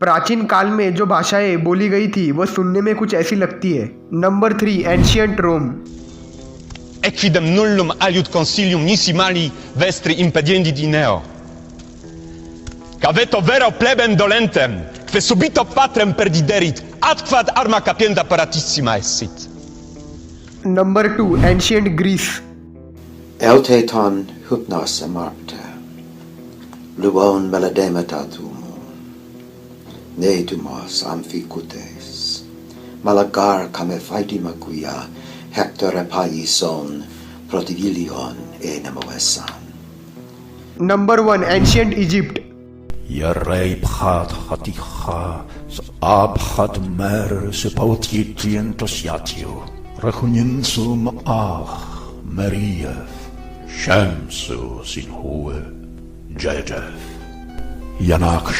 प्राचीन काल में जो भाषाएं बोली गई थी वह सुनने में कुछ ऐसी लगती है। नंबर 3, एंशियंट रोम। Equidem nullum aliud consilium nisi mali vestri impediendi dineo. Caveto vero plebem dolentem, que subito patrem perdiderit, adquad arma capienda paratissima essit. Number 2, ancient Greece. Euteton hypnos amarte, luon melademetatum, netumos amphicutes, malagar came faitimaquia, Hector epaison, protivilion enemoesan. Number 1, ancient Egypt. Yereiphat haticha, abhat mer sepautientientos yatio, rechunyensum ach, Mariev, Shamsu sin hohe, Jejef, Yanak